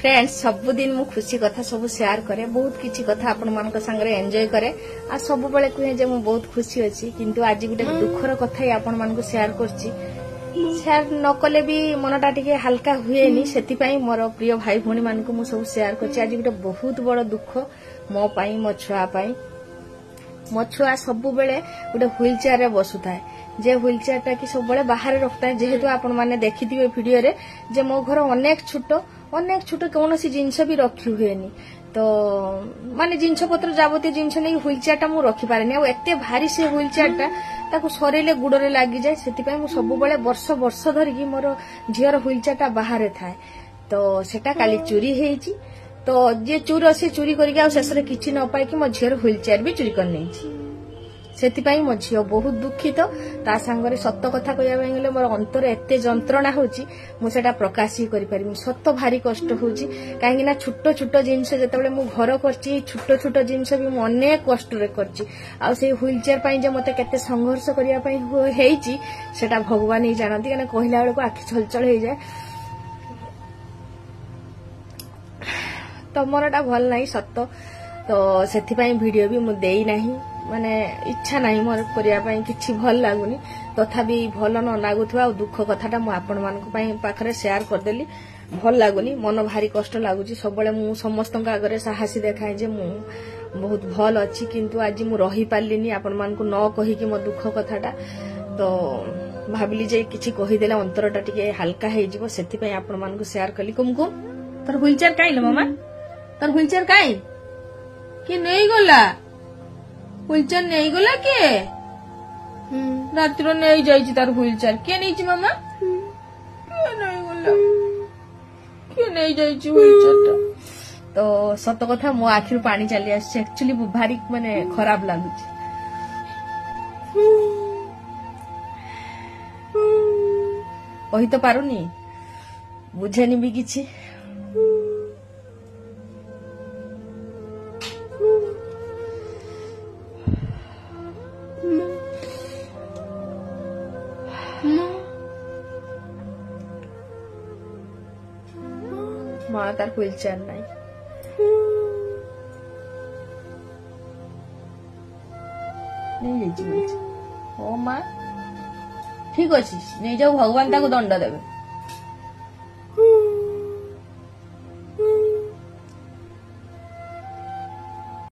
friends सबुदिन मु खुशी कथा सब शेयर करे बहुत किछि कथा आपण मान संगे एंजॉय करे आ सब बेले कहे जे मु बहुत खुशी अछि किंतु आज गोटे दुखर कथा ही आपण मान शेयर करछि शेयर न कले भी मनटा टिके हल्का हुएनी सेति पई मोर प्रिय भाई भणी मान को मु सब शेयर करछि आज गोटे बहुत बड़ दुख मो पई मो छुआ पई मो छुआ सब बेले गोटे व्हील चेयर रे बसुथाय जे व्हील चेयर टा कि सब बेले बाहर रखता जेहेतु आपण माने देखिथिबे वीडियो रे जे मो घर अनेक छोट कौन सी जिनस भी रखी हुएनी तो माने जिनस पत्र जाबती जिनस नहीं व्हील चेयर टा मु रखी पारेनी आ एते भारी से व्हील चेयर टा ताको सरेले गुडरे लागि जाय सेति पई मु सब बेले वर्ष धरि कि मोर झियर व्हील चेयर टा बाहर थाए तो सेटा काली चोरी हेची तो जे चोर से चोरी करिके आ शेषरे किछि न पाई कि मो झियर व्हील चेयर भी चोरी कर नैछि सेति पई मो झियो बहुत दुखित ता संगरे सत्य कथा कहया गले मोर अंतर एते जंत्रणा होची मु सेटा प्रकाश ही करि पारिम सत्य भारी कष्ट होची काहेकि ना छोट जिंस जेतेबेले मु घर करची छोट जिंस भी मु अनेक कष्ट रे करची आ से व्हील चेयर पई जे मते केते संघर्ष करिया पई हेची सेटा भगवान ही जानती कने कहिला बेले को आखि छलछल हे जाय तो मोरटा भल नाही सत्य तो सेति पई वीडियो भी मु देई नाही माने इच्छा नहीं मोर करिया पई किछि भल लागुनी तथापि भल न लागुथवा दुख कथाटा मु आपण मानक पई पाखरे शेयर कर देली भल लागुनी मन भारी कष्ट लागुची सबले मु समस्तक आगरे साहसी देखाय जे मु बहुत भल अछि किंतु आज मु रही पालिनी आपण मानक न कहि कि मो दुख कथाटा तो भाबिली जे किछि कहि देला अंतरटा टिके हल्का हे जिवो सेति पई आपण मानक शेयर कली कुमकुम तोर व्हील चेयर काइले मामा तोर व्हील चेयर काई कि नहीं गला व्हील चेयर नहीं गला के रातिर नहीं जाइछि तार व्हील चेयर के नहीं मामा के नहीं गला के नहीं जाइछि व्हील चेयर तो सत कथा मो आखिर पानी चली आछि एक्चुअली भारी माने खराब लागुछि कहि तो पारुनी बुझेनी भी किछि माँ तार व्हील चेयर नहीं नहीं ओ माँ ठीक अच्छी नहीं जाऊ भगवान ताको दंड देवे